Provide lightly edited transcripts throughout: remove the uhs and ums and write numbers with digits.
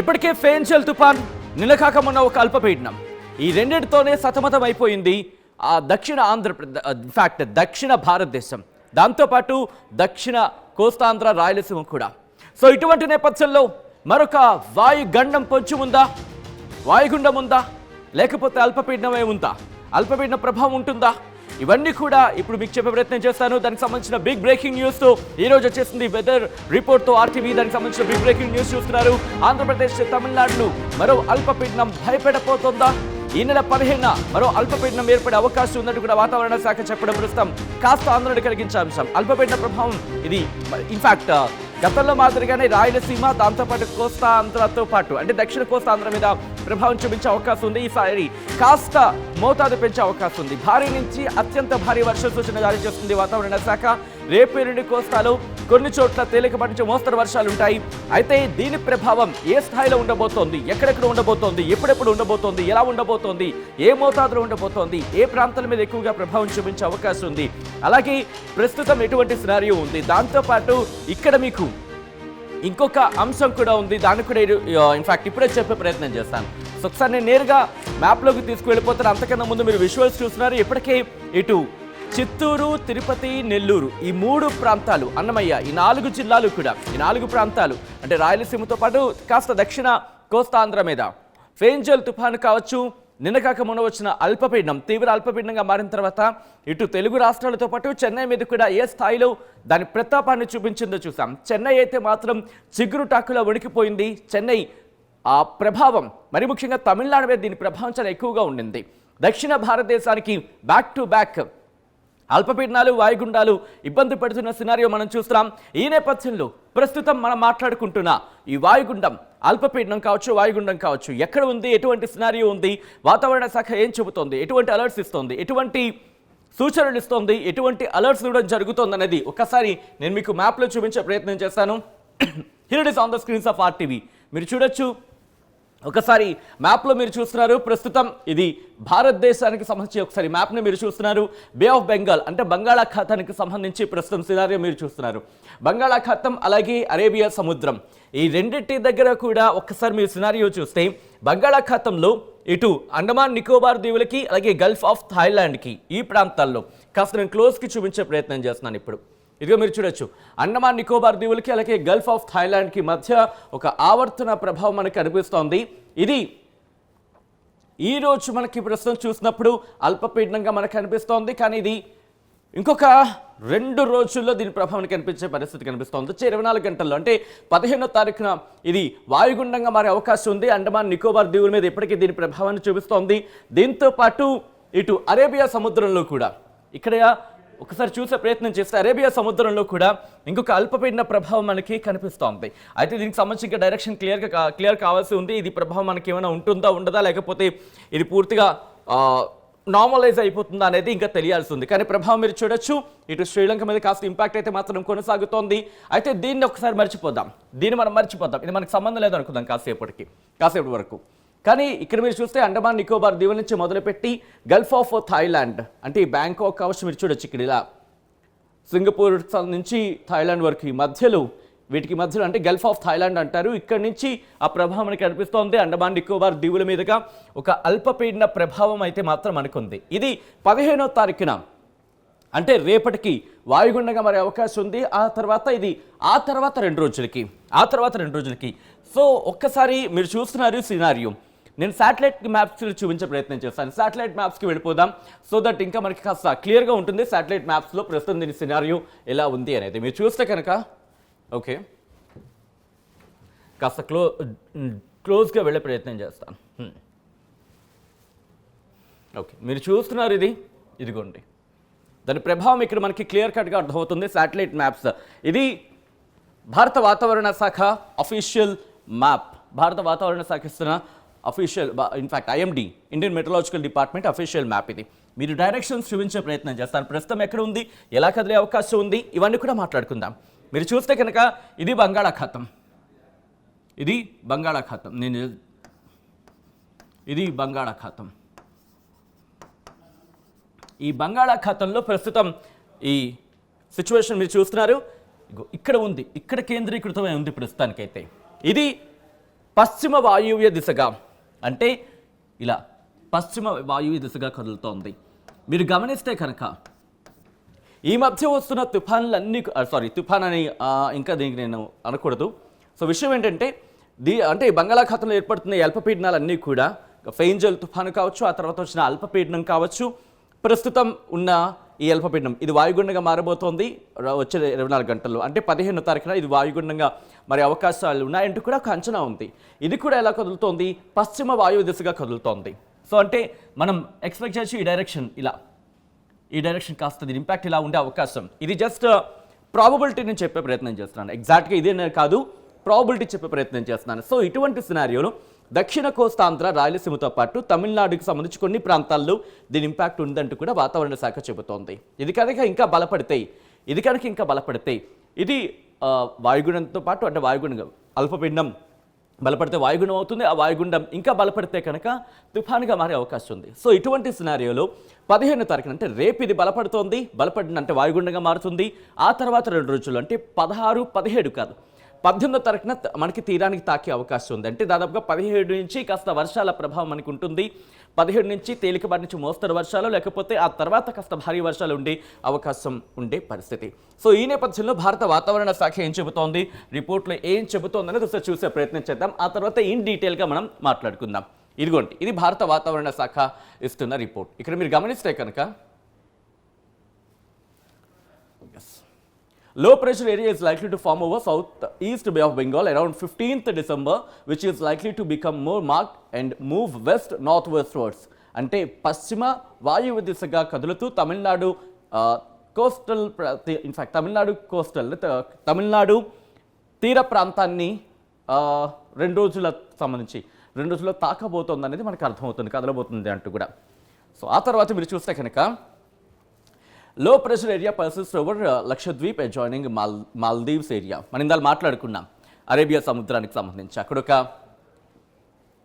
ఇప్పటికే ఫేంజల్ తుఫాన్ నిలకాకమున్న ఒక అల్పపీడనం ఈ రెండింటితోనే సతమతం అయిపోయింది ఆ దక్షిణ ఆంధ్రప్రదేశ్ దక్షిణ భారతదేశం, దాంతోపాటు దక్షిణ కోస్తాంధ్ర రాయలసీమ కూడా. సో ఇటువంటి నేపథ్యంలో మరొక వాయుగండం పొంచి ఉందా, వాయుగుండం ఉందా, లేకపోతే అల్పపీడనమే ఉందా, అల్పపీడన ప్రభావం ఉంటుందా, ఇవన్నీ కూడా ఇప్పుడు మీకు చెప్పే ప్రయత్నం చేస్తాను. దానికి సంబంధించిన బిగ్ బ్రేకింగ్ న్యూస్ తో ఈ రోజు వచ్చేసింది వెదర్ రిపోర్ట్ తో ఆర్టీవీ. దానికి సంబంధించిన బిగ్ బ్రేకింగ్ న్యూస్ చూస్తున్నారు. ఆంధ్రప్రదేశ్ తమిళనాడును మరో అల్పపీడనం భయపెడపోతుందా? ఈ నెల 15న మరో అల్పపీడనం ఏర్పడే అవకాశం ఉందంటూ కూడా వాతావరణ శాఖ చెప్పడం ప్రస్తుతం కాస్త ఆందోళన కలిగించే అంశం. అల్పపీడన ప్రభావం ఇది ఇన్ఫాక్ట్ గతంలో మాదిరిగానే రాయలసీమ, దాంతోపాటు కోస్తా ఆంధ్రతో పాటు అంటే దక్షిణ కోస్తా ఆంధ్ర మీద ప్రభావం చూపించే అవకాశం ఉంది. ఈసారి కాస్త మోతాదు పెంచే అవకాశం ఉంది. భారీ నుంచి అత్యంత భారీ వర్ష సూచన జారీ చేస్తుంది వాతావరణ శాఖ. రేపు ఎల్లుండి కోస్తాలో కొన్ని చోట్ల తేలికపాటి నుంచి మోస్తరు వర్షాలు ఉంటాయి. అయితే దీని ప్రభావం ఏ స్థాయిలో ఉండబోతోంది, ఎక్కడెక్కడ ఉండబోతోంది, ఎప్పుడెప్పుడు ఉండబోతోంది, ఎలా ఉండబోతోంది, ఏ మోతాదులో ఉండబోతోంది, ఏ ప్రాంతాల మీద ఎక్కువగా ప్రభావం చూపించే అవకాశం ఉంది, అలాగే ప్రస్తుతం ఎటువంటి సినారియో ఉంది, దాంతోపాటు ఇక్కడ మీకు ఇంకొక అంశం కూడా ఉంది. దాన్ని కూడా ఇన్ఫాక్ట్ ఇప్పుడే చెప్పే ప్రయత్నం చేస్తాను. సో ఒకసారి నేను నేరుగా మ్యాప్లోకి తీసుకువెళ్ళిపోతాను. అంతకన్నా ముందు మీరు విజువల్స్ చూస్తున్నారు. ఇప్పటికే ఇటు చిత్తూరు, తిరుపతి, నెల్లూరు ఈ 3 ప్రాంతాలు, అన్నమయ్య ఈ 4 జిల్లాలు కూడా, ఈ 4 ప్రాంతాలు అంటే రాయలసీమతో పాటు కాస్త దక్షిణ కోస్తాంధ్ర మీద ఫేంజల్ తుఫాను కావచ్చు, నిన్నకాక మొన్న వచ్చిన అల్పపీడనం తీవ్ర అల్పపీడనంగా మారిన తర్వాత ఇటు తెలుగు రాష్ట్రాలతో పాటు చెన్నై మీద కూడా ఏ స్థాయిలో దాని ప్రతాపాన్ని చూపించిందో చూసాం. చెన్నై అయితే మాత్రం చిగురుటాకులా వణికిపోయింది. చెన్నై ఆ ప్రభావం మరి ముఖ్యంగా తమిళనాడు మీద దీని ప్రభావం చాలా ఎక్కువగా ఉండింది. దక్షిణ భారతదేశానికి బ్యాక్ టు బ్యాక్ అల్పపీడనాలు, వాయుగుండాలు ఇబ్బంది పెడుతున్న సినారియో మనం చూస్తున్నాం. ఈ నేపథ్యంలో ప్రస్తుతం మనం మాట్లాడుకుంటున్న ఈ వాయుగుండం, అల్పపీడనం కావచ్చు, వాయుగుండం కావచ్చు, ఎక్కడ ఉంది, ఎటువంటి సినారియో ఉంది, వాతావరణ శాఖ ఏం చెబుతోంది, ఎటువంటి అలర్ట్స్ ఇస్తోంది, ఎటువంటి సూచనలు ఇస్తోంది, ఎటువంటి అలర్ట్స్ ఇవ్వడం జరుగుతోంది అనేది ఒక్కసారి నేను మీకు మ్యాప్లో చూపించే ప్రయత్నం చేస్తాను. Here it is on the screens of RTV. మీరు చూడొచ్చు, ఒకసారి మ్యాప్లో మీరు చూస్తున్నారు. ప్రస్తుతం ఇది భారతదేశానికి సంబంధించి ఒకసారి మ్యాప్ని మీరు చూస్తున్నారు. బే ఆఫ్ బెంగాల్ అంటే బంగాళాఖాతానికి సంబంధించి ప్రస్తుతం సినారియో మీరు చూస్తున్నారు. బంగాళాఖాతం అలాగే అరేబియా సముద్రం ఈ రెండింటి దగ్గర కూడా ఒక్కసారి మీరు సినారియో చూస్తే బంగాళాఖాతంలో ఇటు అండమాన్ నికోబార్ దీవులకి అలాగే గల్ఫ్ ఆఫ్ థాయిలాండ్కి ఈ ప్రాంతాల్లో కాస్త నేను క్లోజ్కి చూపించే ప్రయత్నం చేస్తున్నాను. ఇప్పుడు ఇదిగో మీరు చూడొచ్చు, అండమాన్ నికోబార్ దీవులకి అలాగే గల్ఫ్ ఆఫ్ థాయిలాండ్కి మధ్య ఒక ఆవర్తన ప్రభావం మనకు కనిపిస్తోంది. ఇది ఈరోజు మనకి ప్రస్తుతం చూసినప్పుడు అల్పపీడనంగా మనకు కనిపిస్తోంది. కానీ ఇది ఇంకొక 2 రోజుల్లో దీని ప్రభావం కనిపించే పరిస్థితి కనిపిస్తోంది. వచ్చే 24 గంటల్లో అంటే 15వ తారీఖున ఇది వాయుగుండంగా మారే అవకాశం ఉంది. అండమాన్ నికోబార్ దీవుల మీద ఇప్పటికీ దీని ప్రభావాన్ని చూపిస్తోంది. దీంతో పాటు ఇటు అరేబియా సముద్రంలో కూడా ఇక్కడ ఒకసారి చూసే ప్రయత్నం చేస్తే అరేబియా సముద్రంలో కూడా ఇంకొక అల్పపీడన ప్రభావం మనకి కనిపిస్తోంది. అయితే దీనికి సంబంధించి ఇంకా డైరెక్షన్ క్లియర్ కావాల్సి ఉంది. ఇది ప్రభావం మనకి ఏమైనా ఉంటుందా, ఉండదా, లేకపోతే ఇది పూర్తిగా నార్మలైజ్ అయిపోతుందా అనేది ఇంకా తెలియాల్సి ఉంది. కానీ ప్రభావం మీరు చూడొచ్చు, ఇటు శ్రీలంక మీద కాస్త ఇంపాక్ట్ అయితే మాత్రం కొనసాగుతోంది. అయితే దీన్ని ఒకసారి మర్చిపోదాం, మనం మర్చిపోదాం, ఇది మనకు సంబంధం లేదు అనుకుందాం కాసేపటి వరకు. కానీ ఇక్కడ మీరు చూస్తే అండమాన్ నికోబార్ దీవుల నుంచి మొదలుపెట్టి గల్ఫ్ ఆఫ్ థాయిలాండ్ అంటే ఈ బ్యాంకాక్ కావచ్చు, మీరు చూడొచ్చు ఇక్కడ ఇలా సింగపూర్ నుంచి థాయిలాండ్ వరకు ఈ మధ్యలో వీటికి మధ్యలో అంటే గల్ఫ్ ఆఫ్ థాయిలాండ్ అంటారు. ఇక్కడ నుంచి ఆ ప్రభావం మనకి కనిపిస్తోంది. అండమాన్ నికోబార్ దీవుల మీదుగా ఒక అల్పపీడన ప్రభావం అయితే మాత్రం అనుకుంది. ఇది 15వ తారీఖున అంటే రేపటికి వాయుగుండంగా మారే అవకాశం ఉంది. ఆ తర్వాత 2 రోజులకి. సో ఒక్కసారి మీరు చూస్తున్నారు సినారియో. నేను శాటిలైట్ మ్యాప్స్ చూపించే ప్రయత్నం చేస్తాను. శాటిలైట్ మ్యాప్స్కి వెళ్ళిపోదాం సో దట్ ఇంకా మనకి కాస్త క్లియర్గా ఉంటుంది శాటిలైట్ మ్యాప్స్లో ప్రస్తుతం దీని సినారియో ఎలా ఉంది అనేది. మీరు చూస్తే కనుక ఓకే కాస్త క్లోజ్గా వెళ్ళే ప్రయత్నం చేస్తాను. ఓకే మీరు చూస్తున్నారు, ఇదిగోండి దాని ప్రభావం ఇక్కడ మనకి క్లియర్ కట్గా అర్థమవుతుంది. శాటిలైట్ మ్యాప్స్ ఇది భారత వాతావరణ శాఖ అఫీషియల్ మ్యాప్. భారత వాతావరణ శాఖ ఇస్తున్న official in fact IMD Indian metrological department official map ఇది. మీరు డైరెక్షన్స్ చూపించే ప్రయత్నం చేస్తాను. ప్రస్తుతం ఎక్కడ ఉంది, ఎలా కదిలే అవకాశం ఉంది, ఇవన్నీ కూడా మాట్లాడుకుందాం. మీరు చూస్తే కనుక ఇది బంగాళాఖాతం, ఈ బంగాళాఖాతంలో ప్రస్తుతం ఈ సిచ్యువేషన్ మీరు చూస్తున్నారు. ఇక్కడ ఉంది, ఇక్కడ కేంద్రీకృతమై ఉంది ప్రస్తుతానికైతే. ఇది పశ్చిమ వాయువ్య దిశగా అంటే ఇలా పశ్చిమ వాయువ్య దిశగా కదులుతోంది. మీరు గమనిస్తే కనుక ఈ మధ్య వస్తున్న తుఫాన్లన్నీ తుఫాన్ అని ఇంకా దీనికి నేను అనకూడదు. సో విషయం ఏంటంటే అంటే బంగాళాఖాతంలో ఏర్పడుతున్న అల్పపీడనాలన్నీ కూడా ఫెయింజల్ తుఫాను కావచ్చు, ఆ తర్వాత వచ్చిన అల్పపీడనం కావచ్చు, ప్రస్తుతం ఉన్న ఈ అల్పపీడనం ఇది వాయుగుండంగా మారబోతోంది వచ్చే 24 గంటల్లో. అంటే 15వ తారీఖున ఇది వాయుగుండంగా మరి అవకాశాలు ఉన్నాయంటూ కూడా ఒక అంచనా ఉంది. ఇది కూడా ఎలా కదులుతోంది? పశ్చిమ వాయువు దిశగా కదులుతోంది. సో అంటే మనం ఎక్స్పెక్ట్ చేసి ఈ డైరెక్షన్ కాస్త దీని ఇంపాక్ట్ ఇలా ఉండే అవకాశం. ఇది జస్ట్ ప్రాబబిలిటీ నేను చెప్పే ప్రయత్నం చేస్తున్నాను. ఎగ్జాక్ట్గా ఇదే కాదు, ప్రాబబిలిటీ చెప్పే ప్రయత్నం చేస్తున్నాను. సో ఇటువంటి సినారియోలో దక్షిణ కోస్తాంధ్ర రాయలసీమతో పాటు తమిళనాడుకి సంబంధించి కొన్ని ప్రాంతాల్లో దీని ఇంపాక్ట్ ఉందంటూ కూడా వాతావరణ శాఖ చెబుతోంది. ఇది కనుక ఇంకా బలపడితే ఇది వాయుగుండంతో పాటు అంటే వాయుగుండం అల్పపీడనం బలపడితే వాయుగుండం అవుతుంది. ఆ వాయుగుండం ఇంకా బలపడితే కనుక తుఫానుగా మారే అవకాశం ఉంది. సో ఇటువంటి సినారియోలో 15వ తారీఖున అంటే రేపు ఇది బలపడిన అంటే వాయుగుండంగా మారుతుంది. ఆ తర్వాత 2 రోజులు అంటే 16, 17 కాదు 18వ తారీఖున మనకి తీరానికి తాకే అవకాశం ఉంది. అంటే దాదాపుగా 17 నుంచి కాస్త వర్షాల ప్రభావం మనకు ఉంటుంది. 17 నుంచి తేలికపాటి నుంచి మోస్తరు వర్షాలు, లేకపోతే ఆ తర్వాత కాస్త భారీ వర్షాలు ఉండే అవకాశం ఉండే పరిస్థితి. సో ఈ నేపథ్యంలో భారత వాతావరణ శాఖ ఏం చెబుతోంది, రిపోర్ట్లో ఏం చెబుతోంది అనేది ఒకసారి చూసే ప్రయత్నం చేద్దాం. ఆ తర్వాత ఇన్ డీటెయిల్గా మనం మాట్లాడుకుందాం. ఇదిగోండి, ఇది భారత వాతావరణ శాఖ ఇస్తున్న రిపోర్ట్. ఇక్కడ మీరు గమనిస్తే కనుక low pressure area is likely to form over southeast Bay of Bengal around 15th December, which is likely to become more marked and move west northwestwards. అంటే పశ్చిమ వాయువ్య దిశగా కదులుతూ తమిళనాడు కోస్టల్ తమిళనాడు తీర ప్రాంతాన్ని 2 రోజుల్లో తాకబోతోంది అనేది మనకు అర్థమవుతుంది, కదలబోతుంది అంటూ కూడా. సో ఆ తర్వాత మీరు చూస్తే కనుక లో pressure area persist over Lakshadweep adjoining Maldives area. మనం ఇందాక మాట్లాడుకున్నాం అరేబియా సముద్రానికి సంబంధించి. అక్కడ ఒక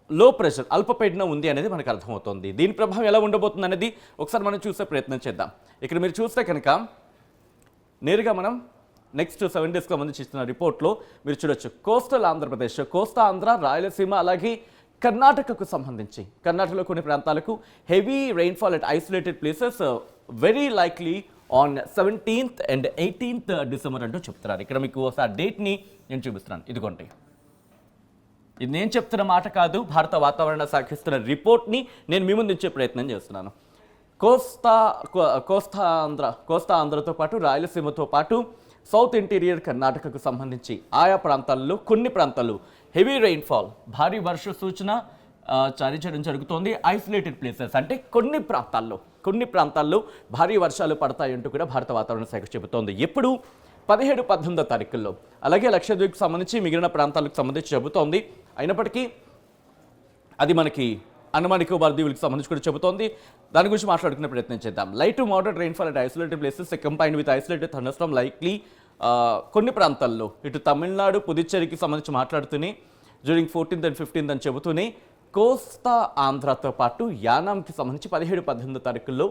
లో ప్రెషర్ అల్పపీడనం ఉంది అనేది మనకు అర్థమవుతుంది. దీని ప్రభావం ఎలా ఉండబోతుంది అనేది ఒకసారి మనం చూసే ప్రయత్నం చేద్దాం. ఇక్కడ మీరు చూస్తే కనుక నేరుగా మనం నెక్స్ట్ 7 డేస్కి సంబంధించి ఇస్తున్న రిపోర్ట్లో మీరు చూడొచ్చు కోస్టల్ ఆంధ్రప్రదేశ్, కోస్తా ఆంధ్ర, రాయలసీమ, అలాగే కర్ణాటకకు సంబంధించి కర్ణాటకలో కొన్ని ప్రాంతాలకు heavy rainfall at isolated places very likely on 17th and 18th December అంటూ చెప్తున్నారు. ఇక్కడ మీకు ఒకసారి డేట్ని నేను చూపిస్తున్నాను. ఇదిగోండి, ఇది నేను చెప్తున్న మాట కాదు, భారత వాతావరణ శాఖ ఇస్తున్న రిపోర్ట్ని నేను మీ ముందు ఇచ్చే ప్రయత్నం చేస్తున్నాను. కోస్తా ఆంధ్రతో పాటు రాయలసీమతో పాటు సౌత్ ఇంటీరియర్ కర్ణాటకకు సంబంధించి ఆయా ప్రాంతాల్లో కొన్ని ప్రాంతాలు హెవీ రెయిన్ఫాల్ భారీ వర్ష సూచన జారీ చేయడం జరుగుతోంది. ఐసోలేటెడ్ ప్లేసెస్ అంటే కొన్ని ప్రాంతాల్లో భారీ వర్షాలు పడతాయంటూ కూడా భారత వాతావరణ శాఖ చెబుతోంది. ఎప్పుడు 17, 18వ తారీఖుల్లో. అలాగే లక్షద్వీప్కి సంబంధించి మిగిలిన ప్రాంతాలకు సంబంధించి చెబుతోంది. అయినప్పటికీ అది మనకి అండమాన్ నికోబార్ దీవులకు సంబంధించి కూడా చెబుతోంది. దాని గురించి మాట్లాడుకునే ప్రయత్నం చేద్దాం. Light to moderate rainfall at isolated places combined with isolated thunderstorm likely కొన్ని ప్రాంతాల్లో ఇటు తమిళనాడు, పుదుచ్చేరికి సంబంధించి మాట్లాడుతూనే డ్యూరింగ్ 14th and 15th అని చెబుతూనే కోస్తా ఆంధ్రతో పాటు యానాంకి సంబంధించి 17, 18వ తారీఖుల్లో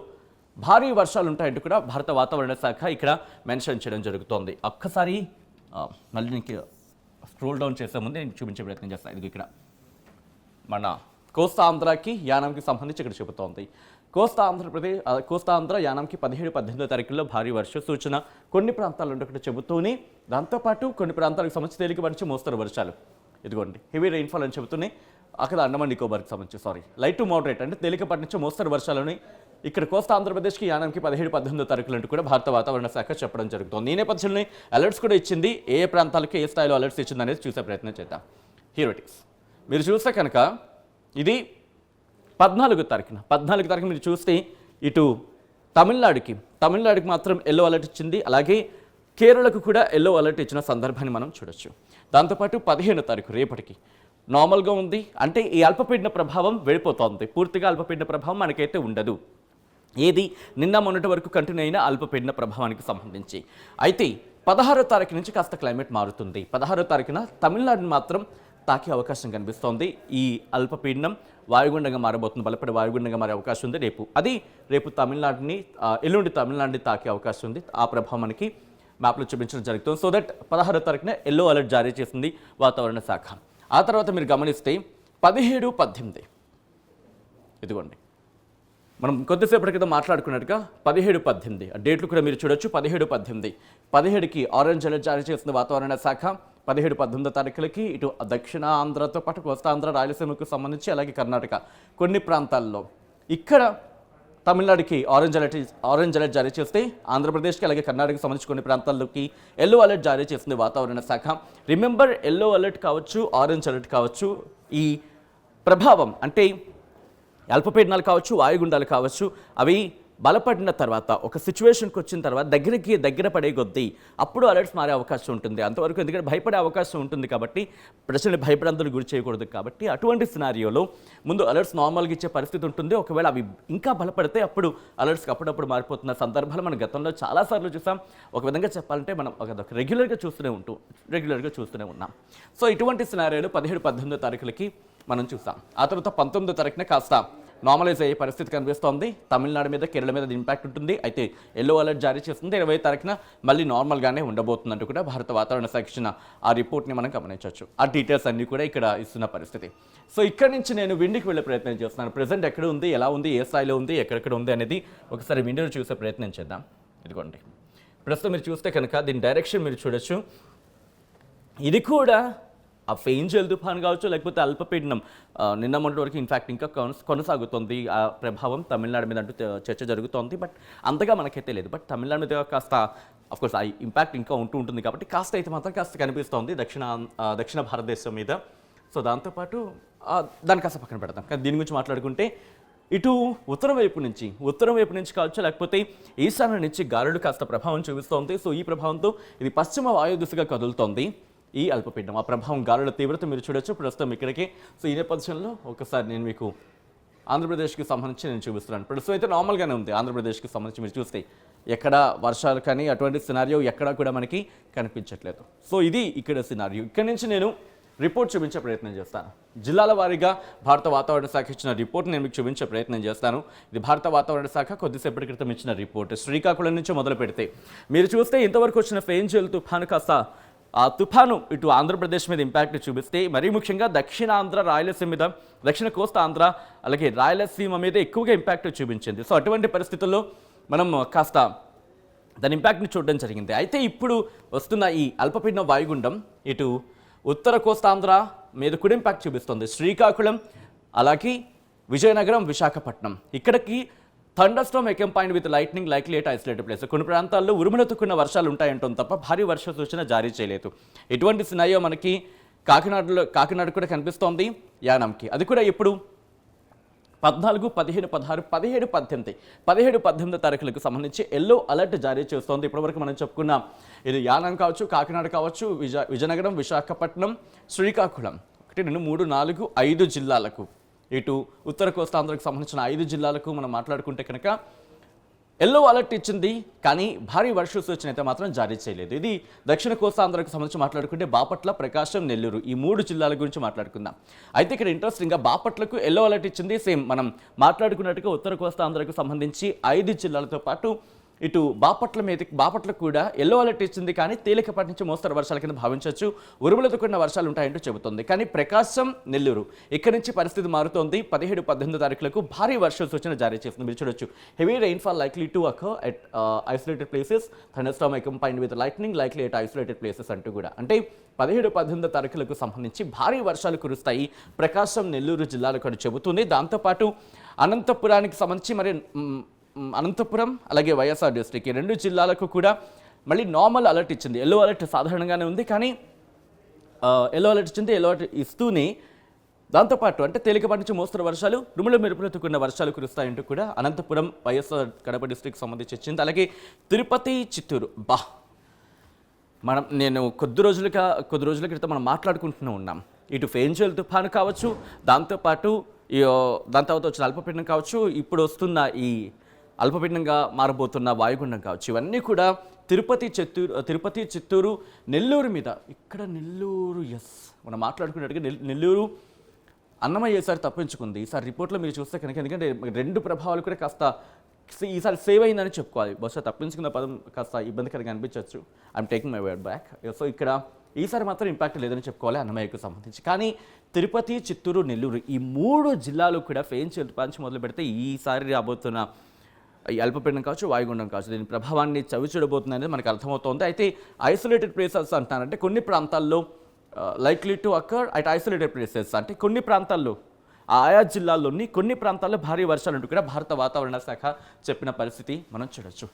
భారీ వర్షాలు ఉంటాయంటూ కూడా భారత వాతావరణ శాఖ ఇక్కడ మెన్షన్ చేయడం జరుగుతోంది. ఒక్కసారి మళ్ళీ నేను స్క్రోల్ డౌన్ చేసే ముందు నేను చూపించే ప్రయత్నం చేస్తాను. ఇది ఇక్కడ మన కోస్తా ఆంధ్రాకి యానాంకి సంబంధించి ఇక్కడ చెబుతోంది. కోస్తా ఆంధ్ర యానాంకి 17, 18వ తారీఖుల్లో భారీ వర్ష సూచన కొన్ని ప్రాంతాల్లో ఉండకుండా చెబుతూనే దాంతోపాటు కొన్ని ప్రాంతాలకు సంబంధించి తేలికపాటి నుంచి మోస్తరు వర్షాలు. ఇదిగోండి హెవీ రెయిన్ఫాల్ అని చెబుతూనే అక్కడ అండమాన్ నికోబార్కి సంబంధించి లైట్ టు మోడరేట్ అంటే తేలికపాటి నుంచి మోస్తరు వర్షాలని ఇక్కడ కోస్తా ఆంధ్రప్రదేశ్కి యానాంకి 17, 18వ తారీఖులు అంటూ కూడా భారత వాతావరణ శాఖ చెప్పడం జరుగుతుంది. ఈ నేపథ్యంలో అలర్ట్స్ కూడా ఇచ్చింది. ఏ ప్రాంతాలకు ఏ స్థాయిలో అలర్ట్స్ ఇచ్చింది అనేది చూసే ప్రయత్నం చేద్దాం. హీరోటిక్స్ మీరు చూస్తే కనుక ఇది 14వ తారీఖున మీరు చూస్తే ఇటు తమిళనాడుకి మాత్రం ఎల్లో అలర్ట్ ఇచ్చింది. అలాగే కేరళకు కూడా ఎల్లో అలర్ట్ ఇచ్చిన సందర్భాన్ని మనం చూడొచ్చు. దాంతోపాటు 15వ తారీఖు రేపటికి నార్మల్గా ఉంది. అంటే ఈ అల్పపీడన ప్రభావం వెళ్ళిపోతుంది. పూర్తిగా అల్పపీడన ప్రభావం మనకైతే ఉండదు. ఏది నిన్న మొన్నటి వరకు కంటిన్యూ అయిన అల్పపీడన ప్రభావానికి సంబంధించి. అయితే 16వ తారీఖు నుంచి కాస్త క్లైమేట్ మారుతుంది. 16వ తారీఖున తమిళనాడుని మాత్రం తాకే అవకాశం కనిపిస్తోంది. ఈ అల్పపీడనం వాయుగుండంగా మారబోతుంది, బలపడే వాయుగుండంగా మారే అవకాశం ఉంది. రేపు ఎల్లుండి తమిళనాడుని తాకే అవకాశం ఉంది. ఆ ప్రభావం మనకి మ్యాప్లో చూపించడం జరుగుతుంది. సో దట్ 16వ తారీఖున ఎల్లో అలర్ట్ జారీ చేసింది వాతావరణ శాఖ. ఆ తర్వాత మీరు గమనిస్తే 17, 18 ఇదిగోండి, మనం కొద్దిసేపటి క్రితం మాట్లాడుకున్నట్టుగా 17, 18 డేట్లు కూడా మీరు చూడొచ్చు. 17, 18 17కి ఆరెంజ్ అలర్ట్ జారీ చేసిన వాతావరణ శాఖ. 17, 18 తారీఖులకి ఇటు దక్షిణ ఆంధ్రతో పాటు కోస్తాంధ్ర, రాయలసీమకు సంబంధించి అలాగే కర్ణాటక కొన్ని ప్రాంతాల్లో, ఇక్కడ తమిళనాడుకి ఆరెంజ్ అలర్ట్ జారీ చేస్తే ఆంధ్రప్రదేశ్కి అలాగే కర్ణాటకకు సంబంధించి కొన్ని ప్రాంతాల్లోకి ఎల్లో అలర్ట్ జారీ చేసింది వాతావరణ శాఖ. రిమెంబర్, ఎల్లో అలర్ట్ కావచ్చు, ఆరెంజ్ అలర్ట్ కావచ్చు, ఈ ప్రభావం అంటే అల్పపీడనాలు కావచ్చు, వాయుగుండాలు కావచ్చు, అవి బలపడిన తర్వాత ఒక సిచ్యువేషన్కి వచ్చిన తర్వాత దగ్గర పడే కొద్దీ అప్పుడు అలర్ట్స్ మారే అవకాశం ఉంటుంది. అంతవరకు ఎందుకంటే భయపడే అవకాశం ఉంటుంది కాబట్టి ప్రజల్ని భయపడందుకు గురి చేయకూడదు కాబట్టి అటువంటి సినారియోలో ముందు అలర్ట్స్ నార్మల్గా ఇచ్చే పరిస్థితి ఉంటుంది. ఒకవేళ అవి ఇంకా బలపడితే అప్పుడు అలర్ట్స్కి అప్పుడప్పుడు మారిపోతున్న సందర్భాలు మనం గతంలో చాలాసార్లు చూసాం. ఒక విధంగా చెప్పాలంటే మనం రెగ్యులర్గా చూస్తూనే ఉన్నాం. సో ఇటువంటి సినారియోలు 17, 18 తారీఖులకి మనం చూసాం. ఆ తర్వాత 19వ తారీఖున కాస్త నార్మలైజ్ అయ్యే పరిస్థితి కనిపిస్తోంది. తమిళనాడు మీద, కేరళ మీద ఇంపాక్ట్ ఉంటుంది. అయితే ఎల్లో అలర్ట్ జారీ చేస్తుంది. 20వ తారీఖున మళ్ళీ నార్మల్గానే ఉండబోతున్నట్టు కూడా భారత వాతావరణ శాఖ ఇచ్చిన ఆ రిపోర్ట్ని మనం గమనించవచ్చు. ఆ డీటెయిల్స్ అన్నీ కూడా ఇక్కడ ఇస్తున్న పరిస్థితి. సో ఇక్కడ నుంచి నేను విండికి వెళ్ళే ప్రయత్నం చేస్తున్నాను. ప్రజెంట్ ఎక్కడ ఉంది, ఎలా ఉంది, ఏ స్థాయిలో ఉంది, ఎక్కడెక్కడ ఉంది అనేది ఒకసారి విండిని చూసే ప్రయత్నం చేద్దాం. ఇదిగోండి, ప్రస్తుతం మీరు చూస్తే కనుక దీని డైరెక్షన్ మీరు చూడొచ్చు. ఇది కూడా ఆ ఫెయింజల్ తుఫాన్ కావచ్చు, లేకపోతే అల్పపీడనం నిన్న మొన్నటి వరకు ఇన్ఫ్యాక్ట్ ఇంకా కొనసాగుతుంది ఆ ప్రభావం తమిళనాడు మీద అంటూ చర్చ జరుగుతోంది. బట్ అంతగా మనకైతే లేదు. బట్ తమిళనాడు మీద కాస్త అఫ్కోర్స్ ఆ ఇంపాక్ట్ ఇంకా ఉంటుంది కాబట్టి కాస్త అయితే మాత్రం కాస్త కనిపిస్తోంది దక్షిణ భారతదేశం మీద. సో దాంతోపాటు దాన్ని కాస్త పక్కన పెడతాం. కానీ దీని గురించి మాట్లాడుకుంటే ఇటు ఉత్తరం వైపు నుంచి కావచ్చు, లేకపోతే ఈశాన్య నుంచి గాలులు కాస్త ప్రభావం చూపిస్తోంది. సో ఈ ప్రభావంతో ఇది పశ్చిమ వాయు దిశగా కదులుతోంది ఈ అల్పపీడనం. ఆ ప్రభావం గాలుల తీవ్రత మీరు చూడొచ్చు ప్రస్తుతం ఇక్కడికి. సో ఈ నేపథ్యంలో ఒకసారి నేను మీకు ఆంధ్రప్రదేశ్కి సంబంధించి నేను చూపిస్తున్నాను. ప్రస్తుతం అయితే నార్మల్గానే ఉంది. ఆంధ్రప్రదేశ్కి సంబంధించి మీరు చూస్తే ఎక్కడ వర్షాలు కానీ అటువంటి సినారియో ఎక్కడా కూడా మనకి కనిపించట్లేదు. సో ఇది ఇక్కడ సినారియో. ఇక్కడి నుంచి నేను రిపోర్ట్ చూపించే ప్రయత్నం చేస్తాను. జిల్లాల వారీగా భారత వాతావరణ శాఖ ఇచ్చిన రిపోర్ట్ నేను మీకు చూపించే ప్రయత్నం చేస్తాను. ఇది భారత వాతావరణ శాఖ కొద్దిసేపటి క్రితం ఇచ్చిన రిపోర్ట్. శ్రీకాకుళం నుంచి మొదలు పెడితే మీరు చూస్తే ఇంతవరకు వచ్చిన ఫెయింజల్ తుఫాను కాస్త ఆ తుఫాను ఇటు ఆంధ్రప్రదేశ్ మీద ఇంపాక్ట్ చూపిస్తే మరీ ముఖ్యంగా దక్షిణ ఆంధ్ర, రాయలసీమ మీద, దక్షిణ కోస్తా ఆంధ్ర అలాగే రాయలసీమ మీద ఎక్కువగా ఇంపాక్ట్ చూపించింది. సో అటువంటి పరిస్థితుల్లో మనం కాస్త దాని ఇంపాక్ట్ని చూడడం జరిగింది. అయితే ఇప్పుడు వస్తున్న ఈ అల్పపీడన వాయుగుండం ఇటు ఉత్తర కోస్తాంధ్ర మీద కూడా ఇంపాక్ట్ చూపిస్తుంది. శ్రీకాకుళం అలాగే విజయనగరం, విశాఖపట్నం ఇక్కడికి thunderstorm accompanied with lightning likely at isolated place. కొన్ని ప్రాంతాల్లో ఉరుములతో కూడిన వర్షాలు ఉంటాయంటాం తప్ప భారీ వర్ష సూచన జారీ చేయలేదు. ఎటువంటి సినారియో మనకి కాకినాడ కూడా కనిపిస్తోంది, యానంకి. అది కూడా ఇప్పుడు 14, 15, 16, 17, 18 తారీఖులకు సంబంధించి ఎల్లో అలర్ట్ జారీ చేస్తోంది. ఇప్పటివరకు మనం చెప్పుకున్న ఇది యానం కావచ్చు, కాకినాడ కావచ్చు, విజయనగరం, విశాఖపట్నం, శ్రీకాకుళం 1, 2, 3, 4, 5 జిల్లాలకు, ఇటు ఉత్తర కోస్తాంధ్రకు సంబంధించిన 5 జిల్లాలకు మనం మాట్లాడుకుంటే కనుక ఎల్లో అలర్ట్ ఇచ్చింది. కానీ భారీ వర్ష సూచన అయితే మాత్రం జారీ చేయలేదు. ఇది దక్షిణ కోస్తాంధ్రకు సంబంధించి మాట్లాడుకుంటే బాపట్ల, ప్రకాశం, నెల్లూరు ఈ 3 జిల్లాల గురించి మాట్లాడుకుందాం. అయితే ఇక్కడ ఇంట్రెస్టింగ్గా బాపట్లకు ఎల్లో అలర్ట్ ఇచ్చింది. సేమ్ మనం మాట్లాడుకున్నట్టుగా ఉత్తర కోస్తాంధ్రకు సంబంధించి 5 జిల్లాలతో పాటు ఇటు బాపట్లకు కూడా ఎల్లో అలర్ట్ ఇచ్చింది. కానీ తేలికపాటి నుంచి మోస్తరు వర్షాల కింద భావించవచ్చు. ఉరుములతో కూడిన వర్షాలు ఉంటాయంటూ చెబుతోంది. కానీ ప్రకాశం, నెల్లూరు ఇక్కడి నుంచి పరిస్థితి మారుతోంది. 17, 18 తారీఖులకు భారీ వర్ష సూచన జారీ చేస్తుంది. మీరు చూడొచ్చు. Heavy rainfall likely to occur at isolated places, thunderstorm accompanied with lightning likely at isolated places అంటూ కూడా. అంటే 17, 18 తారీఖులకు సంబంధించి భారీ వర్షాలు కురుస్తాయి ప్రకాశం, నెల్లూరు జిల్లాలకు అని చెబుతుంది. దాంతోపాటు అనంతపురానికి సంబంధించి మరి అనంతపురం అలాగే వైఎస్ఆర్ డిస్ట్రిక్ట్ ఈ 2 జిల్లాలకు కూడా మళ్ళీ నార్మల్ అలర్ట్ ఇచ్చింది. ఎల్లో అలర్ట్ సాధారణంగానే ఉంది, కానీ ఎల్లో అలర్ట్ ఇచ్చింది. ఎల్లో అలర్ట్ ఇస్తూనే దాంతోపాటు అంటే తేలికపాటి నుంచి మోస్తరు వర్షాలు, ఉరుముల మెరుపులతో కూడిన వర్షాలు కురుస్తాయంటూ కూడా అనంతపురం, వైఎస్ఆర్ కడప డిస్ట్రిక్ట్ సంబంధించి ఇచ్చింది. అలాగే తిరుపతి, చిత్తూరు నేను కొద్ది రోజుల క్రితం మనం మాట్లాడుకుంటూనే ఉన్నాం. ఇటు ఫెయింజల్ తుఫాను కావచ్చు, దాని తర్వాత వచ్చిన అల్పపీడనం కావచ్చు, ఇప్పుడు వస్తున్న ఈ అల్పపీడనంగా మారబోతున్న వాయుగుండం కావచ్చు, ఇవన్నీ కూడా తిరుపతి, చిత్తూరు, నెల్లూరు మీద. ఇక్కడ నెల్లూరు మనం మాట్లాడుకున్నట్టుగా నెల్లూరు అన్నమయ్య ఈసారి తప్పించుకుంది. ఈసారి రిపోర్ట్లో మీరు చూస్తే కనుక, ఎందుకంటే 2 ప్రభావాలు కూడా కాస్త ఈసారి సేవ్ అయిందని చెప్పుకోవాలి. బహుశా తప్పించుకున్న పదం కాస్త ఇబ్బందికరంగా అనిపించవచ్చు. I'm taking my word back. So ఇక్కడ ఈసారి మాత్రం ఇంపాక్ట్ లేదని చెప్పుకోవాలి అన్నమయ్యకు సంబంధించి. కానీ తిరుపతి, చిత్తూరు, నెల్లూరు ఈ 3 జిల్లాలు కూడా ఫెయిన్ పంచి మొదలు పెడితే ఈసారి రాబోతున్న ఈ అల్పపీడనం కావచ్చు, వాయుగుండం కావచ్చు, దీని ప్రభావాన్ని చవిచూడబోతుంది అనేది మనకు అర్థమవుతోంది. అయితే ఐసోలేటెడ్ ప్లేసెస్ అంటారంటే కొన్ని ప్రాంతాల్లో likely to occur at isolated places, అంటే కొన్ని ప్రాంతాల్లో ఆయా జిల్లాల్లోని కొన్ని ప్రాంతాల్లో భారీ వర్షాలు అంటూ కూడా భారత వాతావరణ శాఖ చెప్పిన పరిస్థితి మనం చూడొచ్చు.